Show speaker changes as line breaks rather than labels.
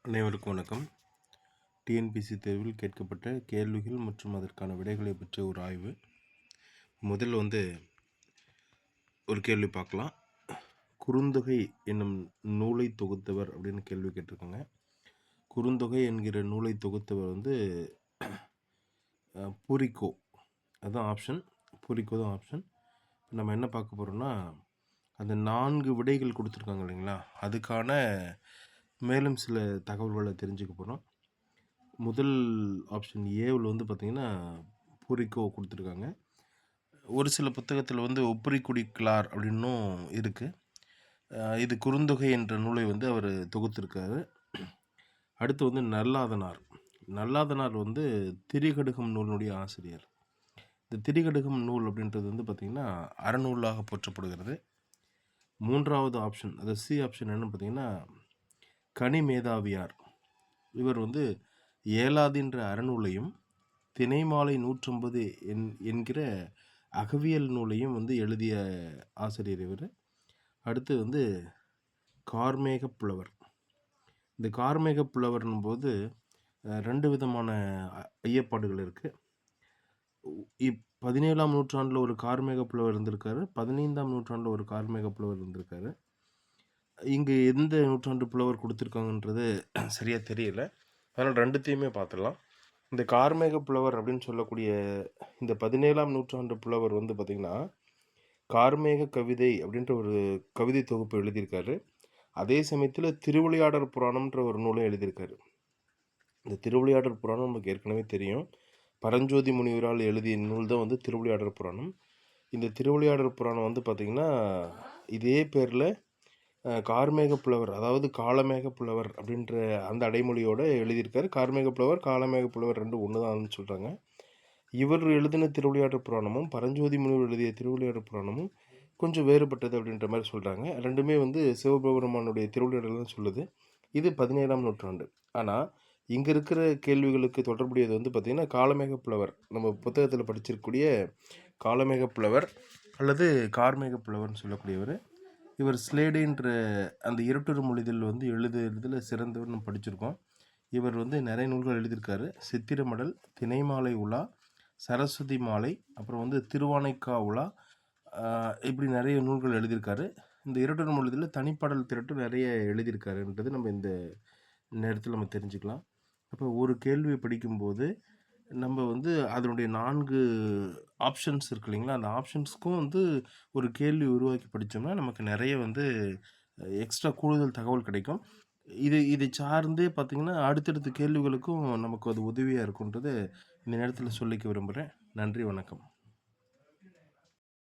அனைவருக்கும் வணக்கம். டிஎன்பிசி தேர்வில் கேட்கப்பட்ட கேள்விகள் மற்றும் அதற்கான விடைகளை பற்றிய ஒரு ஆய்வு. முதல்ல ஒரு கேள்வி பார்க்கலாம். குறுந்தொகை என்னும் நூலை தொகுத்தவர் அப்படின்னு கேள்வி கேட்டிருக்காங்க. குறுந்தொகை என்கிற நூலை தொகுத்தவர் பூரிக்கோ. அதுதான் ஆப்ஷன். பூரிக்கோ தான் ஆப்ஷன். நம்ம என்ன பார்க்க போகிறோம்னா, அந்த 4 விடைகள் கொடுத்துருக்காங்க இல்லைங்களா, அதுக்கான மேலும் சில தகவல்களை தெரிஞ்சுக்க போகிறோம். முதல் ஆப்ஷன் ஏவில் பார்த்திங்கன்னா பூரிக்கோ கொடுத்துருக்காங்க. ஒரு சில புத்தகத்தில் ஒப்புரிக்குடி கிளார் அப்படின்னும் இருக்குது. இது குறுந்தொகை என்ற நூலை அவர் தொகுத்திருக்காரு. அடுத்து நல்லாதனார். நல்லாதனார் திரிகடுகம் நூலினுடைய ஆசிரியர். இந்த திரிகடுகம் நூல் அப்படின்றது பார்த்திங்கன்னா அறநூலாக போற்றப்படுகிறது. மூன்றாவது ஆப்ஷன், அதாவது சி ஆப்ஷன் என்னன்னு பார்த்திங்கன்னா கனிமேதாவியார். இவர் ஏலாதின்ற அறநூலையும் திணைமாலை 150 என்கிற அகவியல் நூலையும் எழுதிய ஆசிரியர் இவர். அடுத்து கார்மேக புலவர். இந்த கார்மேக புலவர்னும் போது 2 விதமான ஐயப்பாடுகள் இருக்குது. 17ஆம் நூற்றாண்டில் ஒரு கார்மேக புலவர் இருந்திருக்காரு, 15ஆம் நூற்றாண்டில் ஒரு கார்மேக புலவர் இருந்திருக்காரு. இங்கே எந்த நூற்றாண்டு புலவர் கொடுத்துருக்காங்கன்றது சரியாக தெரியல. அதனால் 2த்தையுமே பார்த்துடலாம். இந்த கார்மேக புலவர் அப்படின்னு சொல்லக்கூடிய இந்த 17ஆம் நூற்றாண்டு புலவர் பார்த்திங்கன்னா கார்மேக கவிதை அப்படின்ற ஒரு கவிதை தொகுப்பு எழுதியிருக்காரு. அதே சமயத்தில் திருவிளையாடற் புராணம்ன்ற ஒரு நூலும் எழுதியிருக்காரு. இந்த திருவிளையாடற் புராணம் நமக்கு ஏற்கனவே தெரியும். பரஞ்சோதி முனிவரால் எழுதிய நூல் தான் திருவிளையாடற் புராணம். இந்த திருவிளையாடற் புராணம் பார்த்திங்கன்னா இதே பேரில் கார்மேக புலவர், அதாவது காலமேக புலவர் அப்படின்ற அந்த அடைமொழியோடு எழுதியிருக்காரு. கார்மேக புலவர், காலமேக புலவர் 2 ஒன்று தான் சொல்கிறாங்க. இவர் எழுதின திருவிளையாடற் புராணமும் பரஞ்சோதி முனிவர் எழுதிய திருவிளையாடற் புராணமும் கொஞ்சம் வேறுபட்டது அப்படின்ற மாதிரி சொல்கிறாங்க. 2மே சிவபெருமானுடைய திருவிளையாடல் தான் சொல்லுது. இது 17ஆம் நூற்றாண்டு. ஆனால் இங்கே இருக்கிற கேள்விகளுக்கு தொடர்புடையது பார்த்திங்கன்னா காலமேக புலவர். நம்ம புத்தகத்தில் படிச்சிருக்கக்கூடிய காலமேக புலவர் அல்லது கார்மேக புலவர்னு சொல்லக்கூடியவர். இவர் ஸ்லேடைன்ற அந்த இருட்டொரு மொழிதல் எழுதுறதுல சிறந்தவர் நம்ம படிச்சிருக்கோம். இவர் நிறைய நூல்கள் எழுதியிருக்காரு. சித்திரமடல், திணைமாலை உலா, சரஸ்வதி மாலை, அப்புறம் திருவானைக்கா உலா, இப்படி நிறைய நூல்கள் எழுதியிருக்காரு. இந்த இருட்டொரு மொழிதலில் தனிப்பாடல் திரட்டு நிறைய எழுதியிருக்காருன்றது நம்ம இந்த நேரத்தில் நம்ம தெரிஞ்சுக்கலாம். அப்போ ஒரு கேள்வி படிக்கும்போது நம்ம அதனுடைய 4 ஆப்ஷன்ஸ் இருக்கு இல்லைங்களா, அந்த ஆப்ஷன்ஸ்க்கும் ஒரு கேள்வி உருவாக்கி படித்தோம்னா நமக்கு நிறைய எக்ஸ்ட்ரா கூடுதல் தகவல் கிடைக்கும். இதை சார்ந்தே பார்த்திங்கன்னா அடுத்தடுத்த கேள்விகளுக்கும் நமக்கு அது உதவியாக இருக்குன்றது இந்த நேரத்தில் சொல்லிக்க விரும்புகிறேன். நன்றி, வணக்கம்.